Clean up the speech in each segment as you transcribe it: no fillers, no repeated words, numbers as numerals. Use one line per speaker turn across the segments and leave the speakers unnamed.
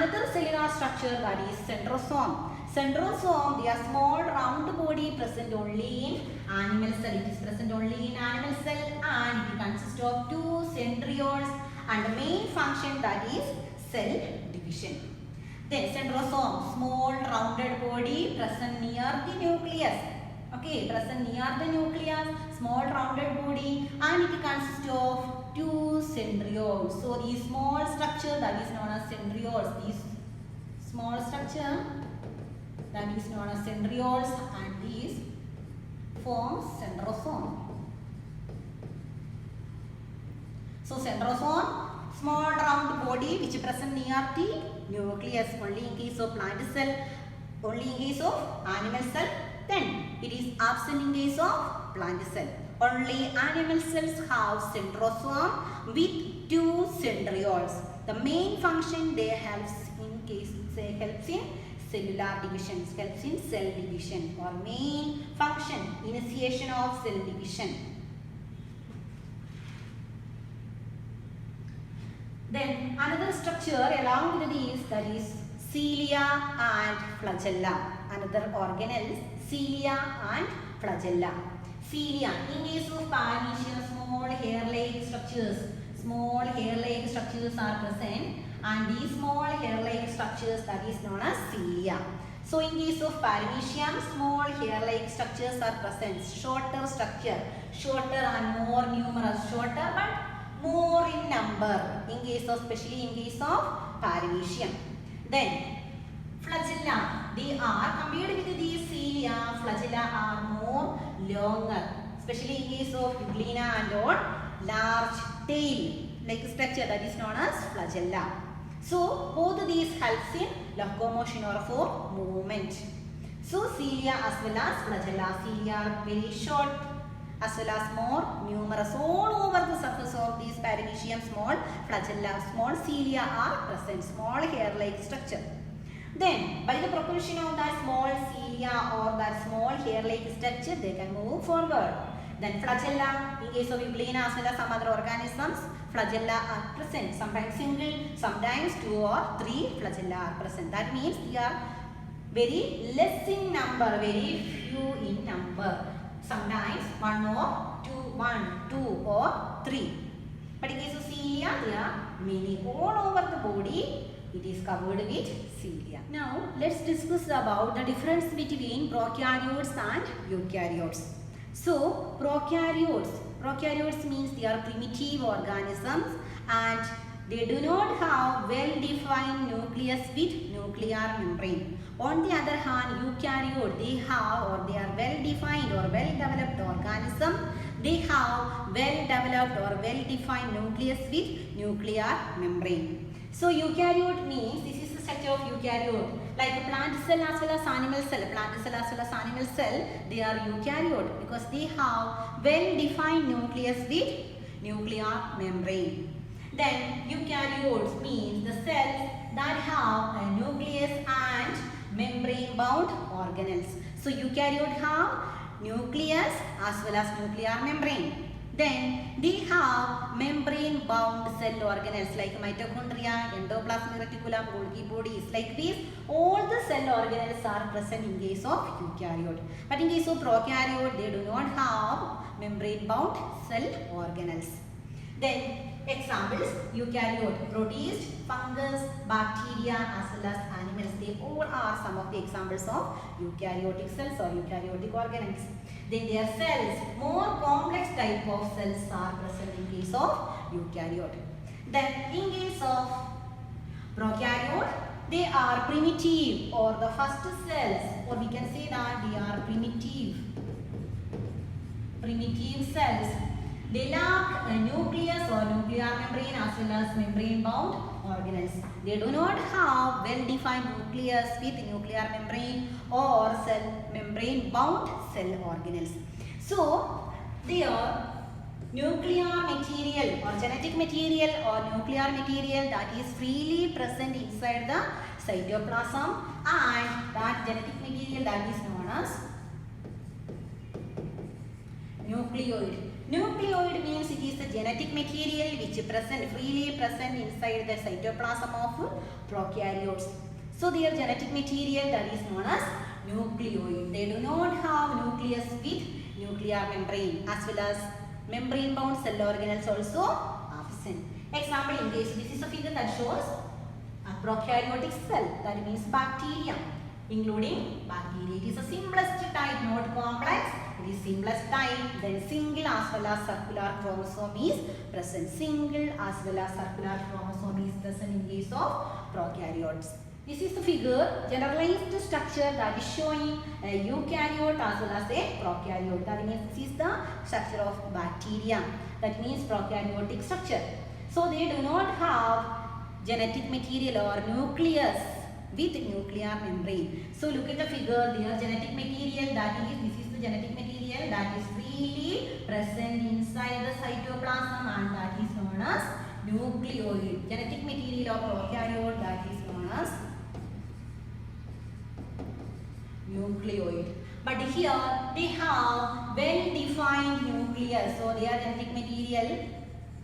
another cellular structure, that is centrosome. Centrosome, they are small round body present only in animal cell. It is present only in animal cell and it consists of two centrioles and the main function, that is cell division. Then centrosome, small rounded body present near the nucleus. Okay, present near the nucleus, small rounded body, and it consists of two centrioles. So these small structure, that is known as centrioles. These small structure, that is known as centrioles, and these forms centrosome. So centrosome, small round body which is present near the nucleus, only in case of plant cell, only in case of animal cell. Then it is absent in case of plant cell. Only animal cells have centrosome with two centrioles. The main function they helps in cellular division, helps in cell division, or main function, initiation of cell division. Then another structure along with these, that is cilia and flagella. Another organelles, cilia and flagella. Cilia, in case of paramecium, small hair-like structures. Small hair-like structures are present, and these small hair-like structures, that is known as cilia. So in case of paramecium, small hair-like structures are present. Shorter structure, shorter and more numerous. Shorter but more in number. In case of, especially in case of paramecium. Then flagella, they are compared with these cilia. Flagella are more longer, especially in case of euglena and all, large tail like structure, that is known as flagella. So both these helps in locomotion or for movement. So cilia as well as flagella. Cilia are very short as well as more numerous all over the surface of these paramecium. Small flagella, small cilia are present, small hair-like structure. Then by the propulsion of that small cilia or that small hair-like structure, they can move forward. Then flagella, in case of euglena as well as some other organisms, flagella are present. Sometimes single, sometimes two or three flagella are present. That means they are very less in number, very few in number. Sometimes one, two or three. But in case of cilia, there are many all over the body. It is covered with cilia. Now let's discuss about the difference between prokaryotes and eukaryotes. So prokaryotes means they are primitive organisms and they do not have well-defined nucleus with nuclear membrane. On the other hand, eukaryote, they have, or they are well-defined or well-developed organism. They have well-developed or well-defined nucleus with nuclear membrane. So eukaryote means, this is the structure of eukaryote. Like a plant cell as well as animal cell. Plant cell as well as animal cell, they are eukaryote because they have well-defined nucleus with nuclear membrane. Then eukaryotes means the cells that have a nucleus and membrane-bound organelles. So eukaryote have nucleus as well as nuclear membrane. Then they have membrane-bound cell organelles like mitochondria, endoplasmic reticulum, Golgi bodies. Like these, all the cell organelles are present in case of eukaryote. But in case of prokaryote, they do not have membrane-bound cell organelles. Then examples: eukaryote, protist, fungus, bacteria as well as animals. They all are some of the examples of eukaryotic cells or eukaryotic organelles. Then their cells, more complex type of cells are present in case of eukaryote. Then in case of prokaryote, they are primitive or the first cells, or we can say that they are primitive cells. They lack a nucleus or nuclear membrane as well as membrane-bound organelles. They do not have well-defined nucleus with nuclear membrane or cell membrane-bound cell organelles. So, their nuclear material or genetic material or nuclear material that is freely present inside the cytoplasm, and that genetic material that is known as nucleoid. Nucleoid means it is the genetic material which freely present inside the cytoplasm of prokaryotes. So their genetic material that is known as nucleoid. They do not have nucleus with nuclear membrane, as well as membrane bound cell organelles also absent. Example, in case this is a figure that shows a prokaryotic cell, that means bacteria, including bacteria. It is the simplest type, not complex. It is simplest type. Then single as well as circular chromosome is present. Single as well as circular chromosome is present in case of prokaryotes. This is the figure, generalized structure that is showing a eukaryote as well as a prokaryote. That means this is the structure of bacteria. That means prokaryotic structure. So they do not have genetic material or nucleus with nuclear membrane. So look at the figure, their genetic material, that is, this is the genetic material that is freely present inside the cytoplasm, and that is known as nucleoid. Genetic material of prokaryote, that is known as nucleoid. But here they have well-defined nucleus. So their genetic material,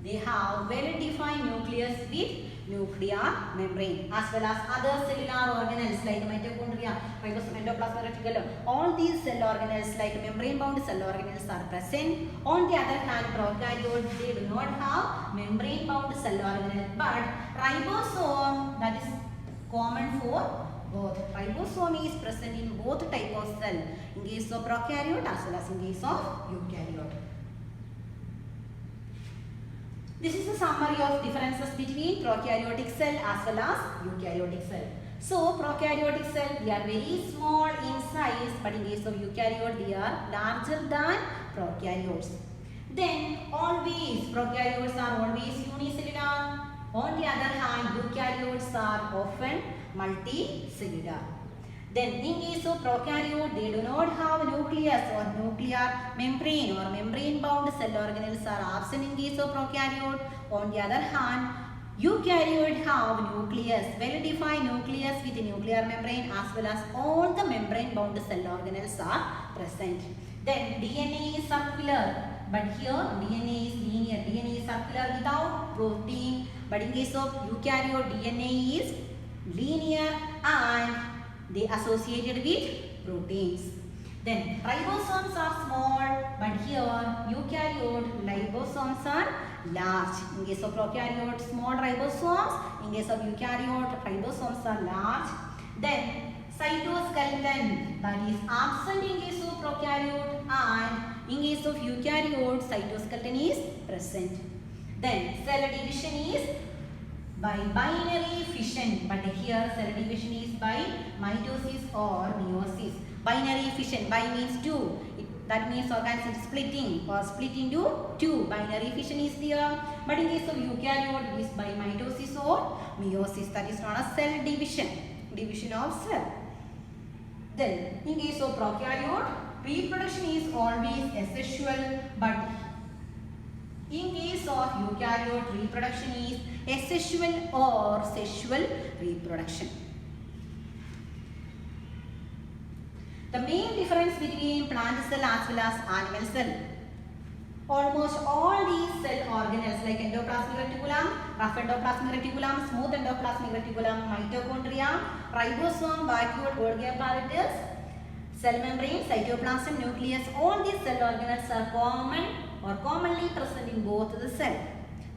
they have well-defined nucleus with nuclear membrane, as well as other cellular organelles like mitochondria, ribosome, endoplasmic reticulum. All these cell organelles like membrane-bound cell organelles are present. On the other hand, prokaryotes, they do not have membrane-bound cell organelle, but ribosome, that is common for both. Ribosome is present in both type of cell, in case of prokaryote as well as in case of eukaryote. This is a summary of differences between prokaryotic cell as well as eukaryotic cell. So prokaryotic cell, they are very small in size, but in case of eukaryote, they are larger than prokaryotes. Then always prokaryotes are always unicellular. On the other hand, eukaryotes are often multicellular. Then in case of prokaryote, they do not have nucleus or nuclear membrane or membrane bound cell organelles are absent in case of prokaryote. On the other hand, eukaryote have nucleus, well-defined nucleus with nuclear membrane, as well as all the membrane bound cell organelles are present. Then DNA is circular, but here DNA is linear. DNA is circular without protein, but in case of eukaryote, DNA is linear and they associated with proteins. Then ribosomes are small, but here eukaryote ribosomes are large. In case of prokaryote, small ribosomes. In case of eukaryote, ribosomes are large. Then cytoskeleton, that is absent in case of prokaryote, and in case of eukaryote, cytoskeleton is present. Then cell division is by binary fission, but here cell division is by mitosis or meiosis. Binary fission, bi means two. That means organs splitting or split into two. Binary fission is there, but in case of eukaryote, it is by mitosis or meiosis. That is known as cell division, division of cell. Then in case of prokaryote, reproduction is always asexual, but in case of eukaryote, reproduction is asexual or sexual reproduction. The main difference between plant cell as well as animal cell. Almost all these cell organelles like endoplasmic reticulum, rough endoplasmic reticulum, smooth endoplasmic reticulum, mitochondria, ribosome, vacuole, Golgi apparatus, cell membrane, cytoplasm, nucleus, all these cell organelles are common or commonly present in both the cell.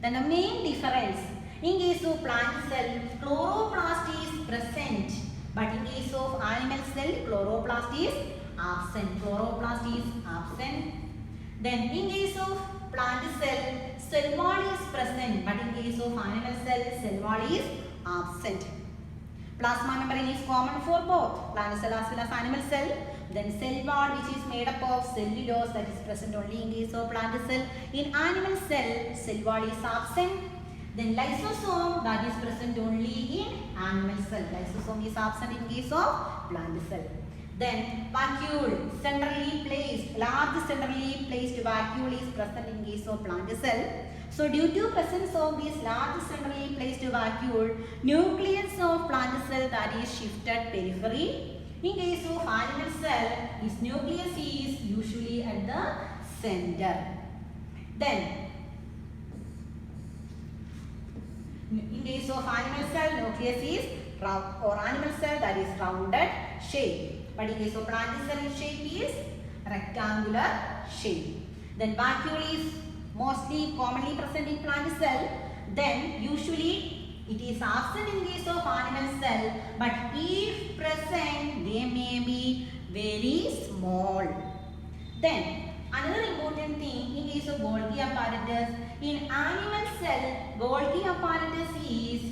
Then the main difference, in case of plant cell, chloroplast is present, but in case of animal cell, chloroplast is absent. Chloroplast is absent. Then in case of plant cell, cell wall is present, but in case of animal cell, cell wall is absent. Plasma membrane is common for both plant cell as well as animal cell. Then cell wall, which is made up of cellulose, that is present only in case of plant cell. In animal cell, cell wall is absent. Then lysosome, that is present only in animal cell. Lysosome is absent in case of plant cell. Then vacuole, centrally placed, large centrally placed vacuole is present in case of plant cell. So due to presence of this large centrally placed vacuole, nucleus of plant cell, that is shifted periphery. In case of animal cell, its nucleus is usually at the center. Then, in case of animal cell, nucleus is round, or animal cell, that is rounded shape. But in case of plant cell, its shape is rectangular shape. Then vacuole is mostly commonly present in plant cell. Then usually it is absent in case of animal cell, but if present, they may be very small. Then another important thing in case of Golgi apparatus, in animal cell, Golgi apparatus is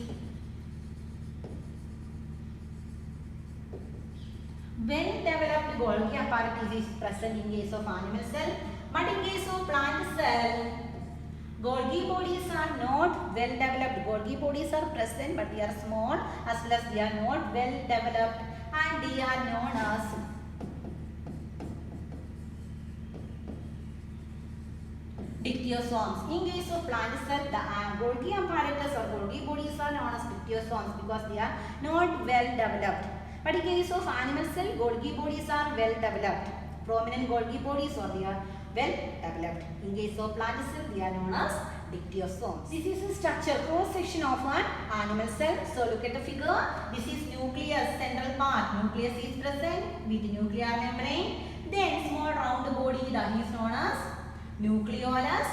well-developed. Golgi apparatus is present in case of animal cell, but in case of plant cell, Golgi bodies are not well-developed. Golgi bodies are present, but they are small, as well as they are not well-developed, and they are known as dictyosomes. In case of plant cell, the Golgi apparatus or Golgi bodies are known as dictyosomes because they are not well-developed. But in case of animal cell, Golgi bodies are well-developed. Prominent Golgi bodies, or they are well-developed. In case of plant cell, they are known as dictyosomes. This is a structure, cross-section of an animal cell. So look at the figure. This is nucleus, central part. Nucleus is present with nuclear membrane. Then small round body, that is known as nucleolus.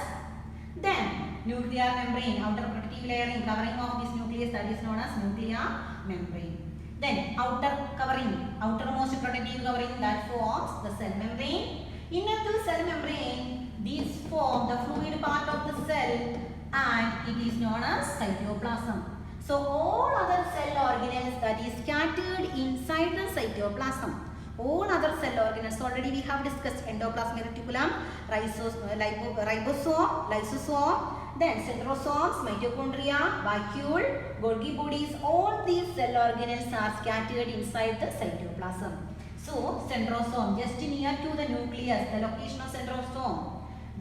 Then nuclear membrane, outer protective layering, covering of this nucleus, that is known as nuclear membrane. Then outer covering, outermost protective covering, that forms the cell membrane. Inner to cell membrane, these form the fluid part of the cell, and it is known as cytoplasm. So all other cell organelles that is scattered inside the cytoplasm. All other cell organelles, already we have discussed endoplasmic reticulum, ribosome, lysosome, then centrosomes, mitochondria, vacuole, Golgi bodies, all these cell organelles are scattered inside the cytoplasm. So centrosome, just near to the nucleus, the location of centrosome,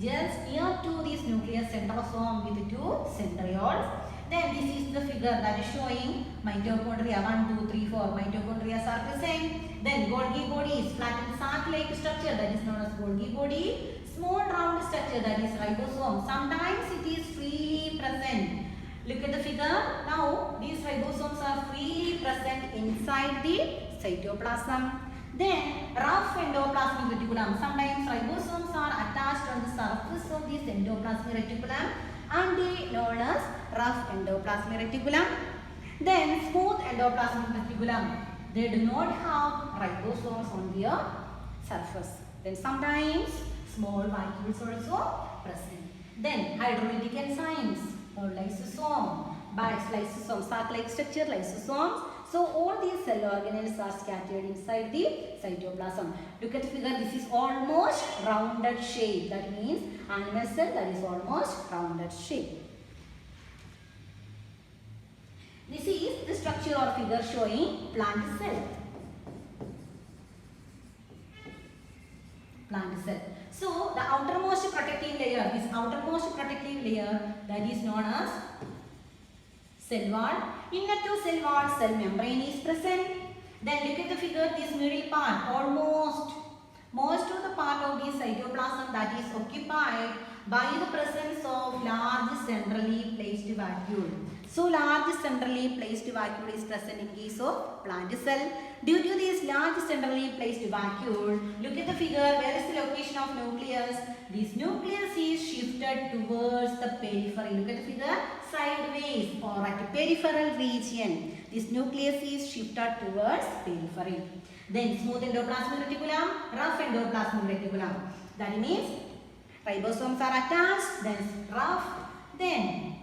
just near to this nucleus, centrosome with two centrioles. Then this is the figure that is showing mitochondria, 1, 2, 3, 4 mitochondria are present. Then Golgi body is flattened sac-like structure, that is known as Golgi body. Small round structure, that is ribosome. Sometimes it is freely present. Look at the figure. Now these ribosomes are freely present inside the cytoplasm. Then rough endoplasmic reticulum. Sometimes ribosomes are attached on the surface of this endoplasmic reticulum, and they known as rough endoplasmic reticulum. Then smooth endoplasmic reticulum. They do not have ribosomes on their surface. Then sometimes small vacuoles also present. Then hydrolytic enzymes or lysosome, lysosome, sac-like structure, lysosomes. So all these cell organelles are scattered inside the cytoplasm. Look at the figure. This is almost rounded shape. That means animal cell, that is almost rounded shape. This is the structure or figure showing plant cell. Plant cell. So the outermost protective layer, this outermost protective layer, that is known as cell wall. Inner to cell wall, cell membrane is present. Then look at the figure, this middle part, most of the part of the cytoplasm, that is occupied by the presence of large centrally placed vacuole. So large centrally placed vacuole is present in case of plant cell. Due to this large centrally placed vacuole, look at the figure, where is the location of nucleus? This nucleus is shifted towards the periphery. Look at the figure, sideways or at peripheral region. This nucleus is shifted towards periphery. Then smooth endoplasmic reticulum, rough endoplasmic reticulum. That means ribosomes are attached, then rough, then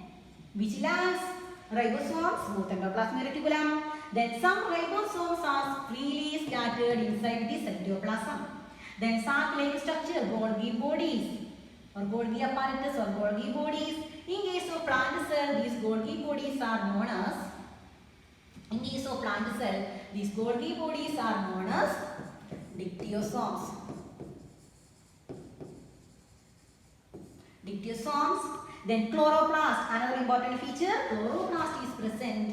which last? Ribosomes, smooth endoplasmic reticulum. Then some ribosomes are freely scattered inside the cytoplasm. Then sac-like structure, Golgi bodies or Golgi apparatus or Golgi bodies. In case of plant cell, these Golgi bodies are known as, in case of plant cell, these Golgi bodies are known as dictyosomes. Dictyosomes. Then chloroplast, another important feature, chloroplast is present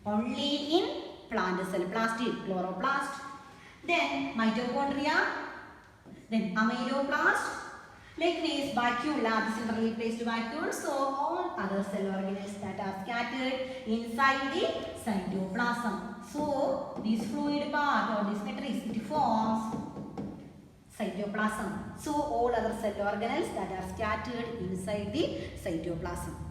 only in plant cell, plastic, chloroplast. Then mitochondria, then amyloplast. Likewise, vacuola, the centrally placed vacuole. So all other cell organelles that are scattered inside the cytoplasm. So this fluid part or this matrix, it forms cytoplasm. So all other cell organelles that are scattered inside the cytoplasm.